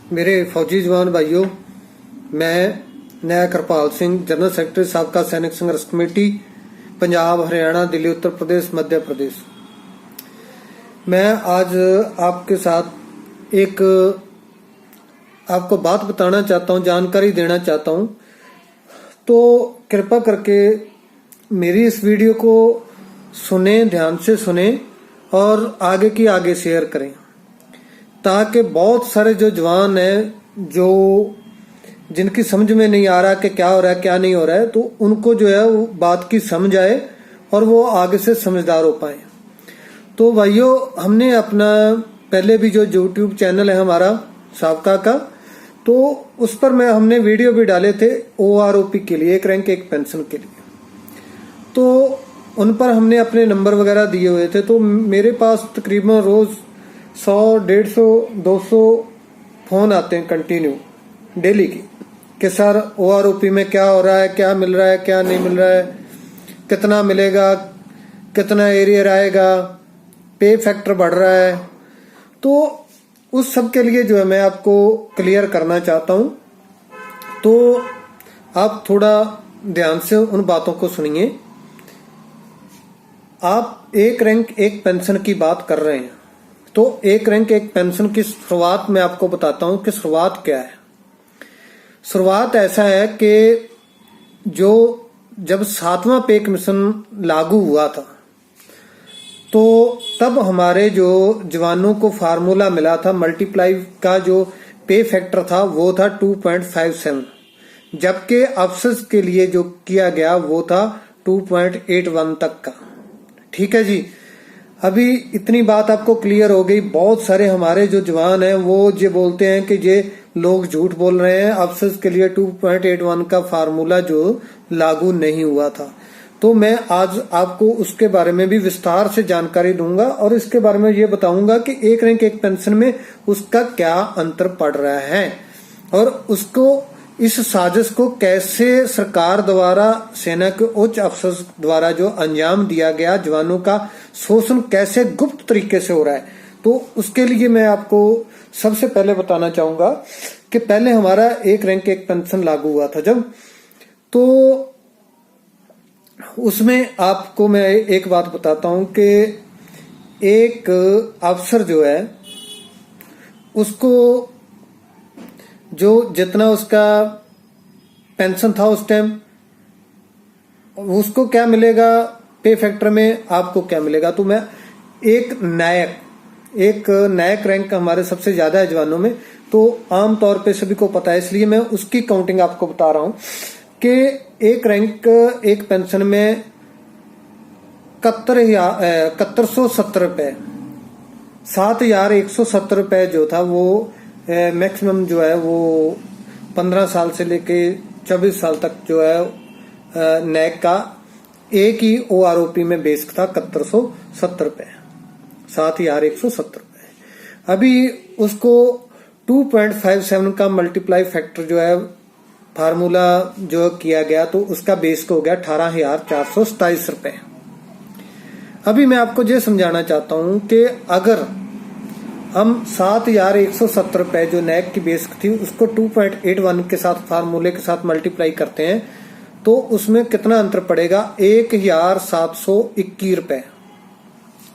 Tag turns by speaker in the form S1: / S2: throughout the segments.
S1: मेरे फौजी जवान भाइयों, मैं नया कृपाल सिंह, जनरल सेक्रेटरी साबका सैनिक संघर्ष कमेटी, पंजाब, हरियाणा, दिल्ली, उत्तर प्रदेश, मध्य प्रदेश। मैं आज आपके साथ एक आपको बात बताना चाहता हूँ, जानकारी देना चाहता हूँ। तो कृपा करके मेरी इस वीडियो को सुने, ध्यान से सुने और आगे की आगे शेयर करें, ताकि बहुत सारे जो जवान हैं जो जिनकी समझ में नहीं आ रहा कि क्या हो रहा है क्या नहीं हो रहा है, तो उनको जो है वो बात की समझ आए और वो आगे से समझदार हो पाए। तो भाइयों, हमने अपना पहले भी जो YouTube चैनल है हमारा साबका का, तो उस पर हमने वीडियो भी डाले थे OROP के लिए, एक रैंक एक पेंशन के लिए। तो उन पर हमने अपने नंबर वगैरह दिए हुए थे। तो मेरे पास तकरीबन रोज 100, 150, 200 फोन आते हैं कंटिन्यू डेली की कि सर OROP में क्या हो रहा है, क्या मिल रहा है, क्या नहीं मिल रहा है, कितना मिलेगा, कितना एरियर आएगा, पे फैक्टर बढ़ रहा है। तो उस सब के लिए जो है मैं आपको क्लियर करना चाहता हूं। तो आप थोड़ा ध्यान से उन बातों को सुनिए। आप एक रैंक एक पेंशन की बात कर रहे हैं, तो एक रैंक एक पेंशन की शुरुआत मैं आपको बताता हूं कि शुरुआत क्या है। शुरुआत ऐसा है कि जो जब 7वां पे कमीशन लागू हुआ था, तो तब हमारे जो जवानों को फार्मूला मिला था, मल्टीप्लाई का जो पे फैक्टर था वो था 2.57, जबकि अफसर्स के लिए जो किया गया वो था 2.81 तक का। ठीक है जी, अभी इतनी बात आपको क्लियर हो गई। बहुत सारे हमारे जो जवान हैं वो ये बोलते हैं कि ये लोग झूठ बोल रहे हैं, अफसर्स के लिए 2.81 का फार्मूला जो लागू नहीं हुआ था। तो मैं आज आपको उसके बारे में भी विस्तार से जानकारी दूंगा और इसके बारे में ये बताऊंगा कि एक रैंक एक पेंशन में उसका क्या अंतर पड़ रहा है और उसको इस साजिश को कैसे सरकार द्वारा, सेना के उच्च अफसर द्वारा जो अंजाम दिया गया, जवानों का शोषण कैसे गुप्त तरीके से हो रहा है। तो उसके लिए मैं आपको सबसे पहले बताना चाहूंगा कि पहले हमारा एक रैंक एक पेंशन लागू हुआ था जब, तो उसमें आपको मैं एक बात बताता हूं कि एक अफसर जो है उसको जो जितना उसका पेंशन था उस टाइम, उसको क्या मिलेगा पे फैक्टर में, आपको क्या मिलेगा। तो मैं एक नायक रैंक हमारे सबसे ज्यादा है जवानों में, तो आम तौर पे सभी को पता है, इसलिए मैं उसकी काउंटिंग आपको बता रहा हूं कि एक रैंक एक पेंशन में 7170 रुपए, 7170 रुपए जो था वो मैक्सिमम जो है वो 15 साल से लेके 24 साल तक जो है नैक का एक ही OROP में बेस था 7170 रुपए, 7170 रुपए। अभी उसको 2.57 का मल्टीप्लाई फैक्टर जो है फार्मूला जो किया गया, तो उसका बेस को हो गया 18,427 रुपए। अभी मैं आपको ये समझाना चाहता हूं कि अगर हम 7,170 रुपए जो नैक की बेस थी उसको 2.81 के साथ फार्मूले के साथ मल्टीप्लाई करते हैं, तो उसमें कितना अंतर पड़ेगा, 1,721 रुपए।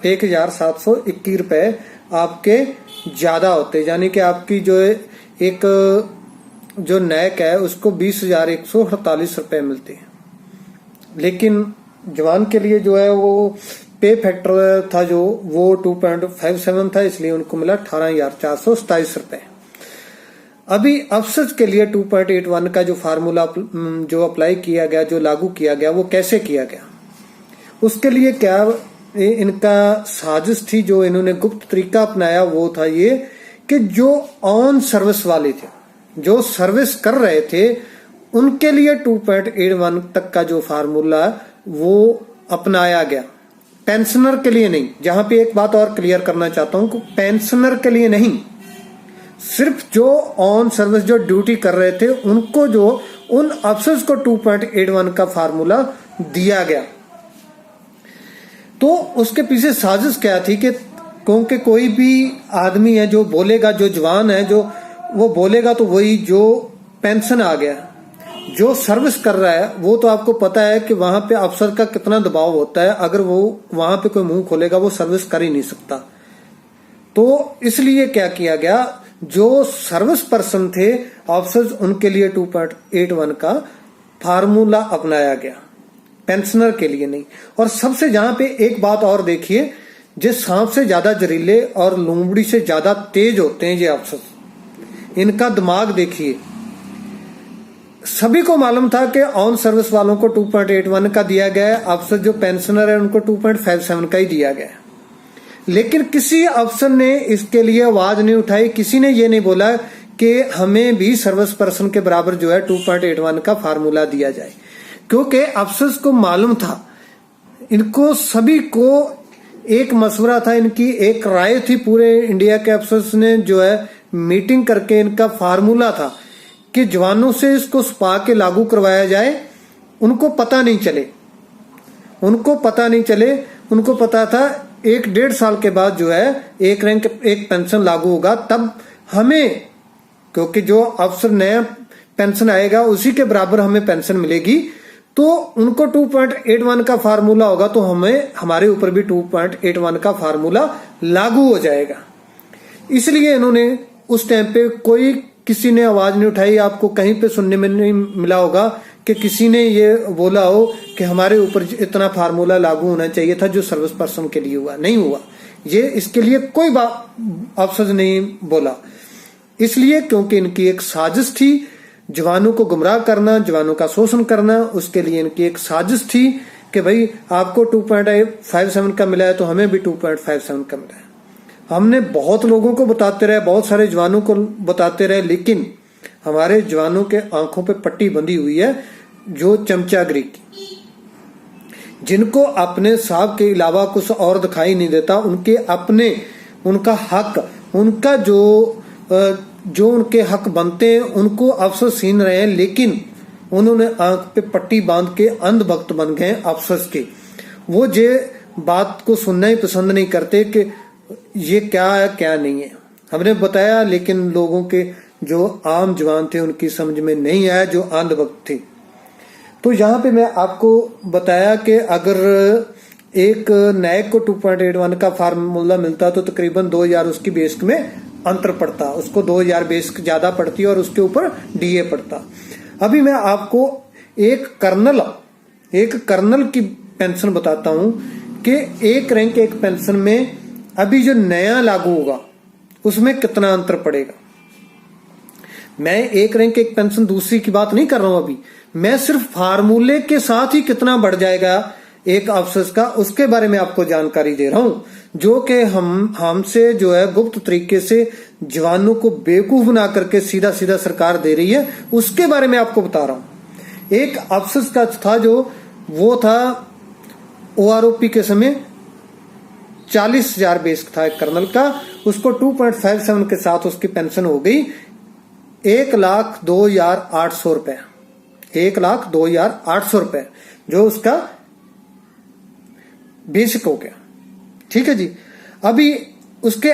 S1: 1,721 रुपए आपके ज्यादा होते, यानी कि आपकी जो एक जो नैक है उसको 20,148 रुपए मिलते हैं। लेकिन जवान के लिए जो है वो पे फैक्टर था जो वो 2.57 था, इसलिए उनको मिला 18,427 रुपए। अभी अफसर्स के लिए 2.81 का जो फार्मूला जो अप्लाई किया गया, जो लागू किया गया, वो कैसे किया गया, उसके लिए क्या इनका साजिश थी, जो इन्होंने गुप्त तरीका अपनाया, वो था ये कि जो ऑन सर्विस वाले थे, जो सर्विस कर रहे थे, उनके लिए 2.81 तक का जो फार्मूला वो अपनाया गया, पेंशनर के लिए नहीं। जहां पे एक बात और क्लियर करना चाहता हूं कि पेंशनर के लिए नहीं, सिर्फ जो ऑन सर्विस जो ड्यूटी कर रहे थे उनको, जो उन अफसर्स को 2.81 का फार्मूला दिया गया। तो उसके पीछे साजिश क्या थी कि क्योंकि कोई भी आदमी है जो बोलेगा, जो जवान है जो वो बोलेगा तो वही जो पेंशन आ गया, जो सर्विस कर रहा है वो तो आपको पता है कि वहां पे अफसर का कितना दबाव होता है। अगर वो वहां पे कोई मुंह खोलेगा वो सर्विस कर ही नहीं सकता। तो इसलिए क्या किया गया, जो सर्विस पर्सन थे ऑफिसर्स, उनके लिए 2.81 का फार्मूला अपनाया गया, पेंशनर के लिए नहीं। और सबसे जहां पे एक बात और देखिए, जिस सांप से ज्यादा जहरीले और लोमड़ी से ज्यादा तेज होते हैं ये अफसर, इनका दिमाग देखिए। सभी को मालूम था कि ऑन सर्विस वालों को 2.81 का दिया गया है, अफसर जो पेंशनर है उनको 2.57 का ही दिया गया है। लेकिन किसी अफसर ने इसके लिए आवाज नहीं उठाई, किसी ने ये नहीं बोला कि हमें भी सर्विस पर्सन के बराबर जो है 2.81 का फार्मूला दिया जाए, क्योंकि अफसर्स को मालूम था, इनको सभी को एक मशवरा था, इनकी एक राय थी, पूरे इंडिया के अफसर्स ने जो है मीटिंग करके इनका फार्मूला था कि जवानों से इसको छुपा के लागू करवाया जाए, उनको पता नहीं चले, उनको पता था 1-1.5 साल के बाद जो है एक रैंक एक पेंशन लागू होगा, तब हमें, क्योंकि जो अफसर नया पेंशन आएगा उसी के बराबर हमें पेंशन मिलेगी, तो उनको 2.81 का फार्मूला होगा, तो हमें हमारे ऊपर भी 2.81 का फार्मूला लागू हो जाएगा। इसलिए इन्होंने उस टाइम पे किसी ने आवाज नहीं उठाई। आपको कहीं पे सुनने में नहीं मिला होगा कि किसी ने ये बोला हो कि हमारे ऊपर इतना फार्मूला लागू होना चाहिए था जो सर्विस पर्सन के लिए हुआ, नहीं हुआ। ये इसके लिए कोई अफसर नहीं बोला, इसलिए क्योंकि इनकी एक साजिश थी जवानों को गुमराह करना, जवानों का शोषण करना। उसके लिए इनकी एक साजिश थी कि भाई आपको 2.57 का मिला है तो हमें भी 2.57 का मिला है। हमने बहुत लोगों को बताते रहे, बहुत सारे जवानों को बताते रहे, लेकिन हमारे जवानों के आंखों पे पट्टी बंधी हुई है जो चमचागिरी की, जिनको अपने साहब के अलावा कुछ और दिखाई नहीं देता। उनके अपने, उनका हक, उनका जो उनके हक बनते हैं उनको अफसर छीन रहे हैं, लेकिन उन्होंने आंख पे पट्टी बांध के अंधभक्त बन गए अफसर्स के। वो ये बात को सुनना ही पसंद नहीं करते कि ये क्या है क्या नहीं है। हमने बताया, लेकिन लोगों के जो आम जवान थे उनकी समझ में नहीं आया, जो अंधभक्त थे। तो यहाँ पे मैं आपको बताया कि अगर एक नायक को 2.81 का फार्मूला मिलता तो तकरीबन 2000 उसकी बेसिक में अंतर पड़ता, उसको 2000 बेसिक ज्यादा पड़ती और उसके ऊपर डीए पड़ता। अभी मैं आपको एक कर्नल की पेंशन बताता हूं कि एक रैंक एक पेंशन में अभी जो नया लागू होगा उसमें कितना अंतर पड़ेगा। मैं एक रैंक एक पेंशन दूसरी की बात नहीं कर रहा हूं, अभी मैं सिर्फ फार्मूले के साथ ही कितना बढ़ जाएगा एक अफसर का, उसके बारे में आपको जानकारी दे रहा हूं, जो कि हमसे जो है गुप्त तरीके से जवानों को बेवकूफ बना करके सीधा सीधा सरकार दे रही है, उसके बारे में आपको बता रहा हूं। एक अफसर का था जो वो था OROP के समय 40,000 बेसिक था एक कर्नल का, उसको 2.57 के साथ उसकी पेंशन हो गई 1,02,800 रुपए, 1,02,800 रुपए जो उसका बेसिक हो गया। ठीक है जी। अभी उसके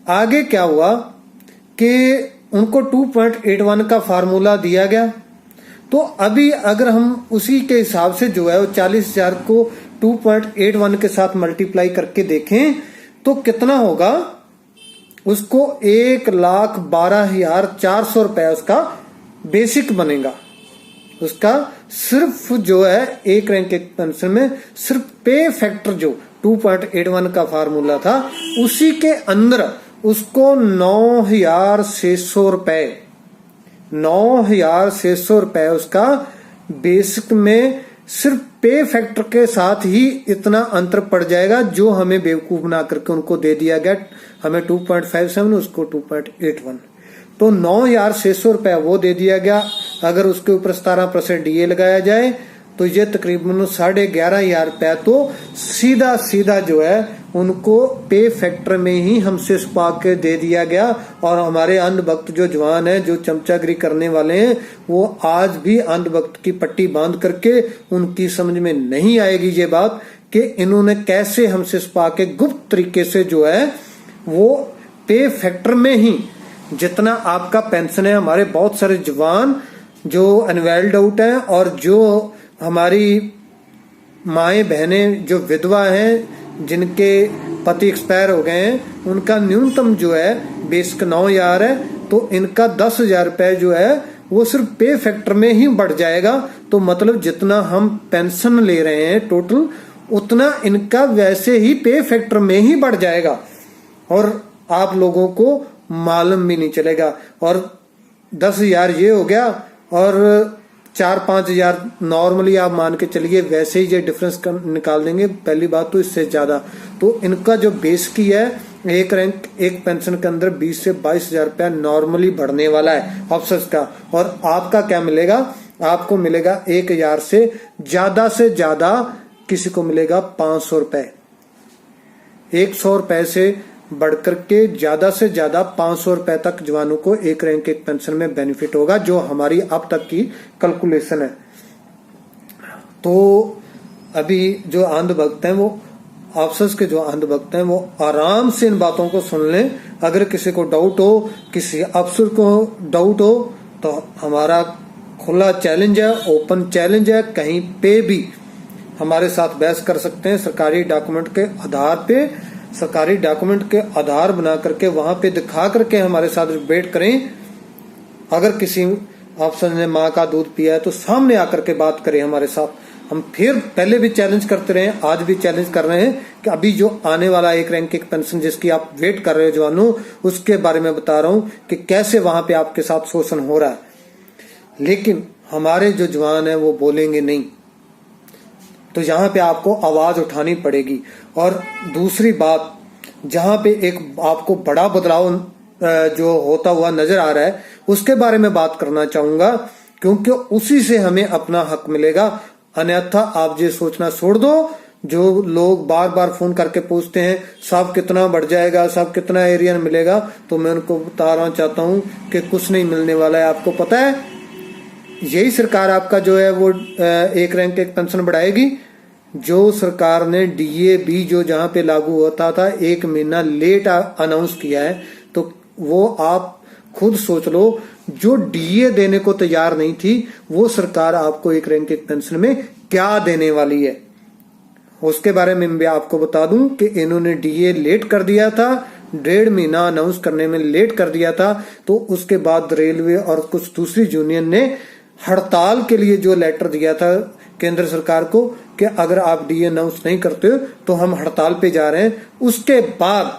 S1: आगे क्या हुआ कि उनको 2.81 का फार्मूला दिया गया। तो अभी अगर हम उसी के हिसाब से जो है वो 40,000 को 2.81 के साथ मल्टीप्लाई करके देखें तो कितना होगा, उसको 1,12,400 रुपए उसका बेसिक बनेगा। उसका सिर्फ जो है एक रैंक एक पेंशन में सिर्फ पे फैक्टर जो 2.81 का फार्मूला था उसी के अंदर उसको 9,600 रुपए 9,600 रुपए उसका बेसिक में सिर्फ पे फैक्टर के साथ ही इतना अंतर पड़ जाएगा, जो हमें बेवकूफ बना करके उनको दे दिया गया। हमें 2.57 उसको 2.81, तो 9,600 रुपए वो दे दिया गया। अगर उसके ऊपर 17% डीए लगाया जाए तो ये तकरीबन 11,500 रुपया तो सीधा सीधा जो है उनको पे फैक्टर में ही हमसे छुपा के दे दिया गया। और हमारे अंधभक्त जो जवान है, जो चमचागिरी करने वाले हैं, वो आज भी अंधभक्त की पट्टी बांध करके उनकी समझ में नहीं आएगी ये बात कि इन्होंने कैसे हमसे छुपा के गुप्त तरीके से जो है वो पे फैक्टर में ही जितना आपका पेंशन है। हमारे बहुत सारे जवान जो अनवेल्ड आउट हैं और जो हमारी माएँ बहनें जो विधवा हैं जिनके पति एक्सपायर हो गए हैं, उनका न्यूनतम जो है बेसिक 9,000 है। तो इनका 10,000 रुपये जो है वो सिर्फ पे फैक्टर में ही बढ़ जाएगा। तो मतलब जितना हम पेंशन ले रहे हैं टोटल, उतना इनका वैसे ही पे फैक्टर में ही बढ़ जाएगा और आप लोगों को मालूम भी नहीं चलेगा। और 10,000 ये हो गया और 4-5,000 नॉर्मली आप मान के चलिए, वैसे ही ये डिफरेंस निकाल देंगे। पहली बात तो इससे ज्यादा तो इनका जो बेस की है एक रैंक एक पेंशन के अंदर 20 से 22,000 रुपया नॉर्मली बढ़ने वाला है ऑफिसर्स का। और आपका क्या मिलेगा? आपको मिलेगा 1,000 से ज्यादा किसी को मिलेगा 500 रुपए। 100 रुपए से बढ़कर के ज्यादा से ज्यादा 500 रुपए तक जवानों को एक रैंक एक पेंशन में बेनिफिट होगा, जो हमारी अब तक की कैलकुलेशन है। तो अभी जो अंधभक्त हैं, वो ऑफिसर्स के जो अंधभक्त हैं, वो आराम से इन बातों को सुन लें। अगर किसी को डाउट हो, किसी अफसर को डाउट हो, तो हमारा खुला चैलेंज है, ओपन चैलेंज है। कहीं पे भी हमारे साथ बहस कर सकते हैं। सरकारी डॉक्यूमेंट के आधार बना करके वहां पे दिखा करके हमारे साथ डिबेट करें। अगर किसी ऑफिसर ने माँ का दूध पिया है तो सामने आकर के बात करें हमारे साथ। हम फिर पहले भी चैलेंज करते रहे, आज भी चैलेंज कर रहे हैं कि अभी जो आने वाला एक रैंक एक पेंशन जिसकी आप वेट कर रहे हो जवानों, उसके बारे में बता रहा हूं कि कैसे वहां पे आपके साथ शोषण हो रहा है। लेकिन हमारे जो जवान है वो बोलेंगे नहीं, तो यहाँ पे आपको आवाज उठानी पड़ेगी। और दूसरी बात, जहां पे एक आपको बड़ा बदलाव जो होता हुआ नजर आ रहा है, उसके बारे में बात करना चाहूंगा, क्योंकि उसी से हमें अपना हक मिलेगा। अन्यथा आप ये सोचना छोड़ दो। जो लोग बार बार फोन करके पूछते हैं साहब कितना बढ़ जाएगा, साहब कितना एरिया मिलेगा, तो मैं उनको बता रहा चाहता हूं कि कुछ नहीं मिलने वाला है। आपको पता है, यही सरकार आपका जो है वो एक रैंक एक पेंशन बढ़ाएगी। जो सरकार ने DA-B जो जहां पे लागू होता था 1 महीना लेट अनाउंस किया है, तो वो आप खुद सोच लो, जो DA देने को तैयार नहीं थी, वो सरकार आपको एक रैंक एक पेंशन में क्या देने वाली है, उसके बारे में मैं आपको बता दूं कि इन्होंने DA लेट कर दिया था, 1.5 महीना अनाउंस करने में लेट कर दिया था। तो उसके बाद रेलवे और कुछ दूसरी यूनियन ने हड़ताल के लिए जो लेटर दिया था केंद्र सरकार को कि अगर आप DA अनाउंस नहीं करते तो हम हड़ताल पे जा रहे हैं। उसके बाद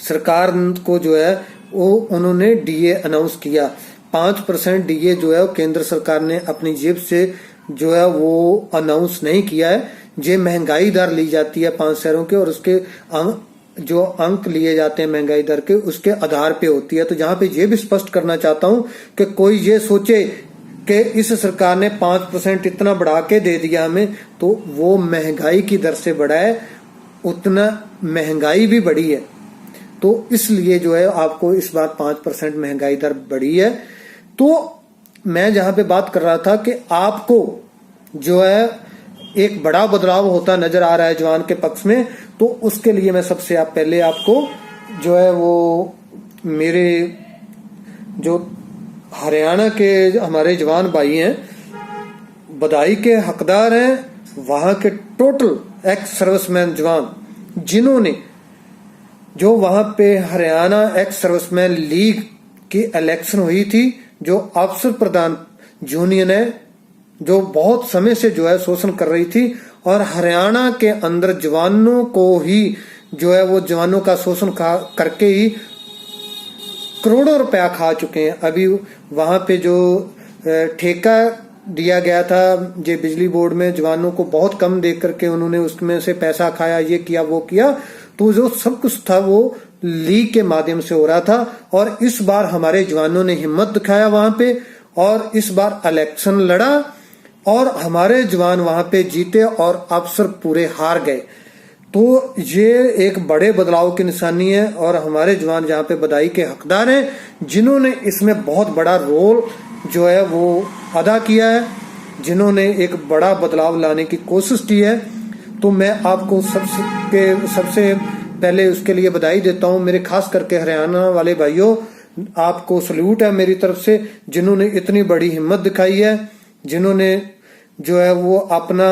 S1: सरकार को जो है वो उन्होंने DA अनाउंस किया। 5% DA जो है वो केंद्र सरकार ने अपनी जेब से जो है वो अनाउंस नहीं किया है। ये महंगाई दर ली जाती है 5 शहरों के, और उसके जो अंक लिए जाते हैं महंगाई दर के, उसके आधार पे होती है। तो जहां पे ये भी स्पष्ट करना चाहता हूं कि कोई ये सोचे कि इस सरकार ने 5% इतना बढ़ा के दे दिया हमें, तो वो महंगाई की दर से बढ़ा है, उतना महंगाई भी बढ़ी है। तो इसलिए जो है आपको इस बार 5% महंगाई दर बढ़ी है। तो मैं जहां पे बात कर रहा था कि आपको जो है एक बड़ा बदलाव होता नजर आ रहा है जवान के पक्ष में, तो उसके लिए मैं सबसे पहले आपको जो है वो मेरे जो हरियाणा के हमारे जवान भाई हैं, बधाई के हकदार हैं। वहां के टोटल एक्स सर्विसमैन जवान जिन्होंने जो वहां पे हरियाणा एक्स सर्विसमैन लीग की इलेक्शन हुई थी, जो अफसर प्रधान यूनियन है, जो बहुत समय से जो है शोषण कर रही थी और हरियाणा के अंदर जवानों को ही जो है वो जवानों का शोषण करके ही करोड़ों रुपया खा चुके हैं। अभी वहां पे जो ठेका दिया गया था ये बिजली बोर्ड में, जवानों को बहुत कम दे करके उन्होंने उसमें से पैसा खाया, ये किया वो किया। तो जो सब कुछ था वो लीग के माध्यम से हो रहा था। और इस बार हमारे जवानों ने हिम्मत दिखाया वहां पे, और इस बार इलेक्शन लड़ा और हमारे जवान वहां पे जीते और अफसर पूरे हार गए। तो ये एक बड़े बदलाव की निशानी है और हमारे जवान जहाँ पे बधाई के हकदार हैं, जिन्होंने इसमें बहुत बड़ा रोल जो है वो अदा किया है, जिन्होंने एक बड़ा बदलाव लाने की कोशिश की है। तो मैं आपको सबसे पहले उसके लिए बधाई देता हूं। मेरे खास करके हरियाणा वाले भाइयों, आपको सल्यूट है मेरी तरफ से, जिन्होंने इतनी बड़ी हिम्मत दिखाई है, जिन्होंने जो है वो अपना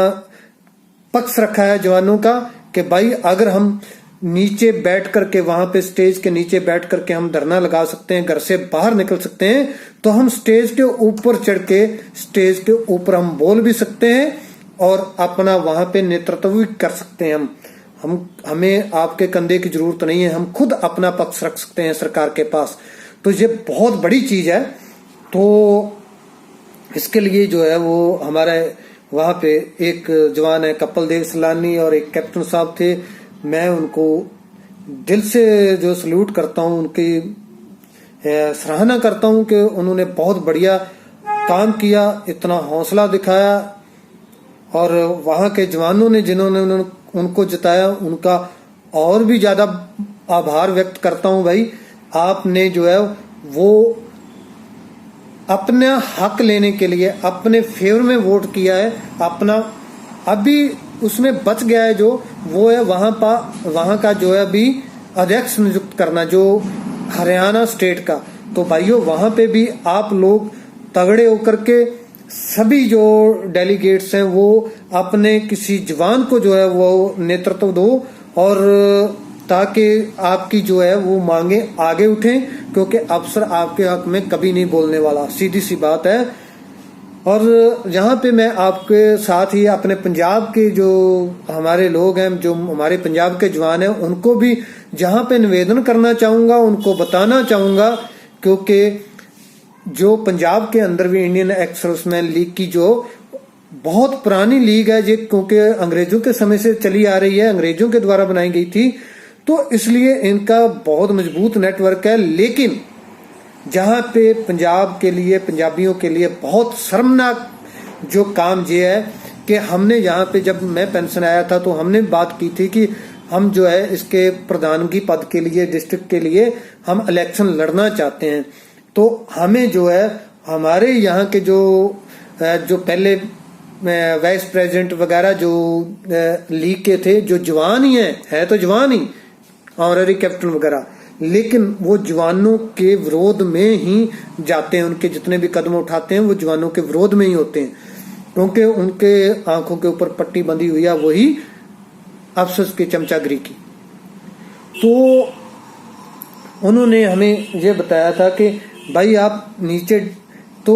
S1: पक्ष रखा है जवानों का कि भाई अगर हम नीचे बैठ करके, वहां पे स्टेज के नीचे बैठ करके हम धरना लगा सकते हैं, घर से बाहर निकल सकते हैं, तो हम स्टेज के ऊपर चढ़ के स्टेज के ऊपर हम बोल भी सकते हैं और अपना वहां पे नेतृत्व भी कर सकते हैं। हमें आपके कंधे की जरूरत नहीं है, हम खुद अपना पक्ष रख सकते हैं सरकार के पास। तो ये बहुत बड़ी चीज है। तो इसके लिए जो है वो हमारे वहां पे एक जवान है कपिल देव सलानी और एक कैप्टन साहब थे, मैं उनको दिल से जो सल्यूट करता हूं, उनकी सराहना करता हूं कि उन्होंने बहुत बढ़िया काम किया, इतना हौसला दिखाया। और वहां के जवानों ने जिन्होंने उनको जिताया, उनका और भी ज्यादा आभार व्यक्त करता हूं। भाई आपने जो है वो अपना हक लेने के लिए अपने फेवर में वोट किया है, अपना अभी उसमें बच गया है जो वो है वहां का जो है अभी अध्यक्ष नियुक्त करना, जो हरियाणा स्टेट का। तो भाइयों वहां पे भी आप लोग तगड़े होकर के सभी जो डेलीगेट्स हैं वो अपने किसी जवान को जो है वो नेतृत्व दो, और ताकि आपकी जो है वो मांगे आगे उठें, क्योंकि अफसर आपके हक में कभी नहीं बोलने वाला, सीधी सी बात है। और यहाँ पे मैं आपके साथ ही अपने पंजाब के जो हमारे लोग हैं, जो हमारे पंजाब के जवान हैं, उनको भी जहाँ पे निवेदन करना चाहूंगा, उनको बताना चाहूंगा, क्योंकि जो पंजाब के अंदर भी इंडियन एक्स सर्विसमैन लीग की जो बहुत पुरानी लीग है, ये क्योंकि अंग्रेजों के समय से चली आ रही है, अंग्रेजों के द्वारा बनाई गई थी, तो इसलिए इनका बहुत मजबूत नेटवर्क है। लेकिन जहां पे पंजाब के लिए, पंजाबियों के लिए बहुत शर्मनाक जो काम ये है कि हमने यहाँ पे, जब मैं पेंशन आया था तो हमने बात की थी कि हम जो है इसके प्रधानगी पद के लिए, डिस्ट्रिक्ट के लिए हम इलेक्शन लड़ना चाहते हैं। तो हमें जो है हमारे यहाँ के जो पहले वाइस प्रेसिडेंट वगैरह जो लीग के थे, जो जवान ही है तो जवान ही, ऑनररी कैप्टन वगैरह, लेकिन वो जवानों के विरोध में ही जाते हैं, उनके जितने भी कदम उठाते हैं वो जवानों के विरोध में ही होते हैं, क्योंकि उनके आंखों के ऊपर पट्टी बंधी हुई है वही अफसर की चमचागिरी की। तो उन्होंने हमें ये बताया था कि भाई आप नीचे तो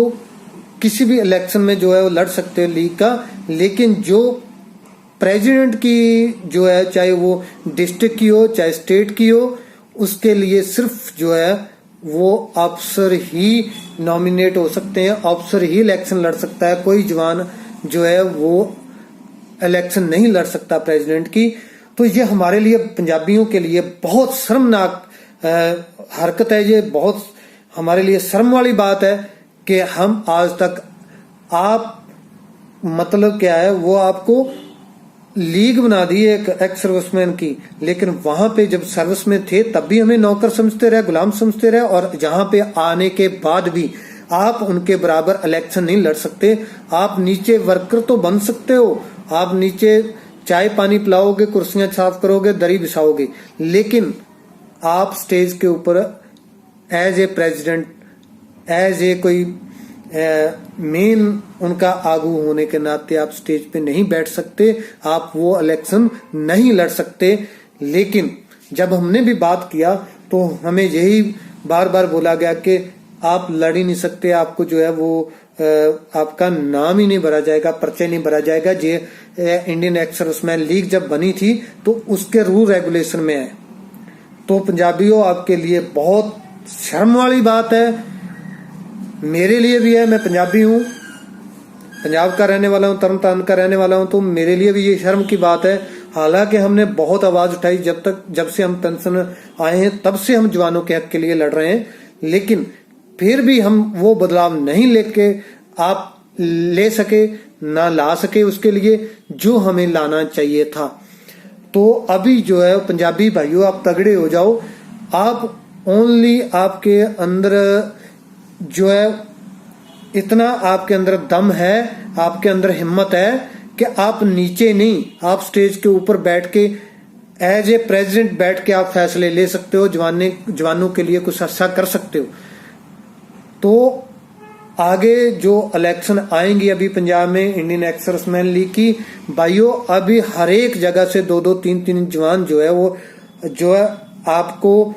S1: किसी भी इलेक्शन में जो है वो लड़ सकते हो लीग का, लेकिन जो प्रेसिडेंट की जो है, चाहे वो डिस्ट्रिक्ट की हो चाहे स्टेट की हो, उसके लिए सिर्फ जो है वो अफसर ही नॉमिनेट हो सकते हैं, अफसर ही इलेक्शन लड़ सकता है, कोई जवान जो है वो इलेक्शन नहीं लड़ सकता प्रेसिडेंट की। तो ये हमारे लिए, पंजाबियों के लिए बहुत शर्मनाक हरकत है, ये बहुत हमारे लिए शर्म वाली बात है कि हम आज तक, आप मतलब क्या है, वो आपको लीग बना दी एक एक्स सर्विसमैन की, लेकिन वहां पे जब सर्विस में थे तब भी हमें नौकर समझते रहे, गुलाम समझते रहे, और जहां पे आने के बाद भी आप उनके बराबर इलेक्शन नहीं लड़ सकते। आप नीचे वर्कर तो बन सकते हो, आप नीचे चाय पानी पिलाओगे, कुर्सियां साफ करोगे, दरी बिछाओगे, लेकिन आप स्टेज के ऊपर as a president, as a कोई मेन उनका आगू होने के नाते आप स्टेज पे नहीं बैठ सकते, आप वो इलेक्शन नहीं लड़ सकते। लेकिन जब हमने भी बात किया तो हमें यही बार बार बोला गया कि आप लड़ ही नहीं सकते, आपको जो है वो आपका नाम ही नहीं भरा जाएगा, पर्चे नहीं भरा जाएगा। ये इंडियन एक्स सर्विसमैन लीग जब बनी थी तो उसके रूल रेगुलेशन में है। तो पंजाबियों, आपके लिए बहुत शर्म वाली बात है, मेरे लिए भी है, मैं पंजाबी हूँ, पंजाब का रहने वाला हूँ, तरनतारन का रहने वाला हूँ, तो मेरे लिए भी ये शर्म की बात है। हालांकि हमने बहुत आवाज उठाई, जब से हम पेंशन आए हैं तब से हम जवानों के हक के लिए लड़ रहे हैं, लेकिन फिर भी हम वो बदलाव नहीं लेके आप ले सके, ना ला सके उसके लिए जो हमें लाना चाहिए था। तो अभी जो है पंजाबी भाइयों, आप तगड़े हो जाओ, आप ओनली आपके अंदर जो है इतना आपके अंदर दम है, आपके अंदर हिम्मत है कि आप नीचे नहीं, आप स्टेज के ऊपर बैठ के एज ए प्रेसिडेंट बैठ के आप फैसले ले सकते हो, जवानों के लिए कुछ अच्छा कर सकते हो। तो आगे जो इलेक्शन आएंगी अभी पंजाब में इंडियन एक्स सर्विसमैन लीग की, भाइयों अभी हर एक जगह से 2-2, 3-3 जवान जो है आपको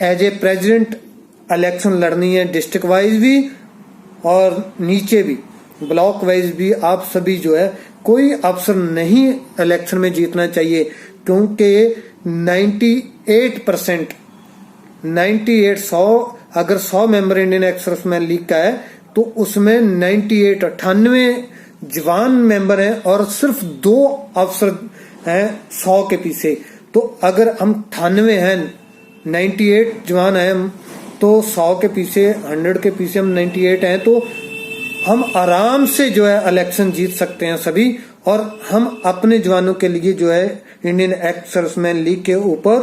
S1: एज ए प्रेसिडेंट इलेक्शन लड़नी है, डिस्ट्रिक्ट वाइज भी और नीचे भी ब्लॉक वाइज भी। आप सभी जो है कोई अफसर नहीं इलेक्शन में जीतना चाहिए, क्योंकि 98% 100 अगर 100 member Indian ex serviceman league का है तो उसमें 98 जवान मेंबर हैं और सिर्फ 2 अफसर हैं 100 के पीछे। तो अगर हम 98 हैं, 98 जवान हैं, तो 100 के पीछे 100 के पीछे हम 98 हैं, तो हम आराम से जो है इलेक्शन जीत सकते हैं सभी। और हम अपने जवानों के लिए जो है इंडियन एक्स सर्विसमैन लीग के ऊपर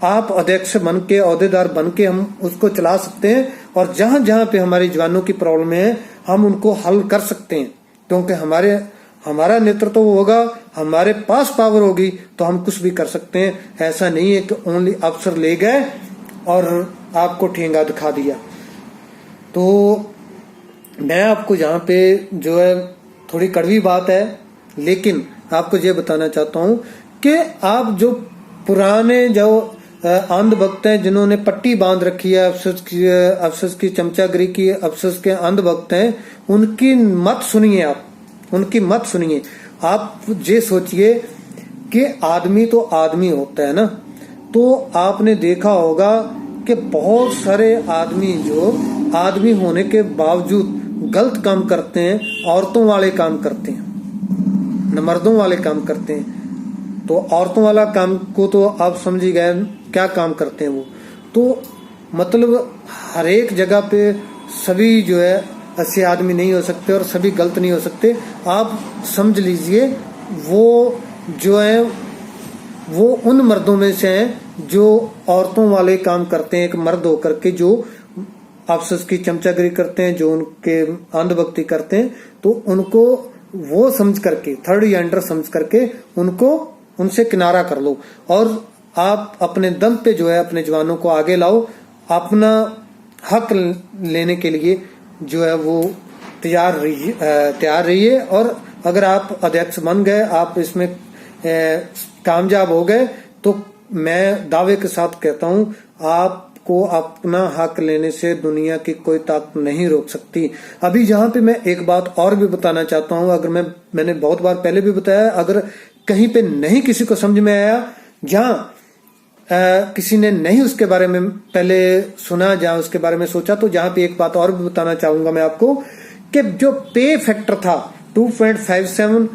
S1: आप अध्यक्ष बन के, अहदेदार बन के हम उसको चला सकते हैं। और जहां जहां पे हमारे जवानों की प्रॉब्लम है हम उनको हल कर सकते हैं, क्योंकि हमारा नेतृत्व होगा, हमारे पास पावर होगी तो हम कुछ भी कर सकते हैं। ऐसा नहीं है कि ओनली अफसर ले गए और आपको ठेंगा दिखा दिया। तो मैं आपको यहाँ पे जो है थोड़ी कड़वी बात है, लेकिन आपको ये बताना चाहता हूँ कि आप जो पुराने जो अंधभक्त हैं, जिन्होंने पट्टी बांध रखी है, अफसर की चमचागिरी की, अफसर के अंधभक्त हैं, उनकी मत सुनिए। आप उनकी मत सुनिए। आप ये सोचिए कि आदमी तो आदमी होता है ना। तो आपने देखा होगा कि बहुत सारे आदमी जो आदमी होने के बावजूद गलत काम करते हैं, औरतों वाले काम करते हैं, न मर्दों वाले काम करते हैं। तो औरतों वाला काम को तो आप समझ ही गए क्या काम करते हैं वो। तो मतलब हर एक जगह पे सभी जो है अच्छे आदमी नहीं हो सकते और सभी गलत नहीं हो सकते। आप समझ लीजिए वो जो है वो उन मर्दों में से हैं जो औरतों वाले काम करते हैं, एक मर्द होकर के जो अफसर की चमचागिरी करते हैं, जो उनके अंधभक्ति करते हैं। तो उनको वो समझ करके, थर्ड जेंडर समझ करके उनसे किनारा कर लो और आप अपने दम पे जो है अपने जवानों को आगे लाओ। अपना हक लेने के लिए जो है वो तैयार रहिए। और अगर आप अध्यक्ष बन गए, आप इसमें कामयाब हो गए, तो मैं दावे के साथ कहता हूं आपको अपना हक लेने से दुनिया की कोई ताकत नहीं रोक सकती। अभी यहाँ पे मैं एक बात और भी बताना चाहता हूँ, अगर मैंने बहुत बार पहले भी बताया, अगर कहीं पे नहीं किसी को समझ में आया, जहाँ किसी ने नहीं उसके बारे में पहले सुना, जहाँ उसके बारे में सोचा, तो जहाँ पे एक बात और भी बताना चाहूंगा मैं आपको कि जो पे फैक्टर था 2.57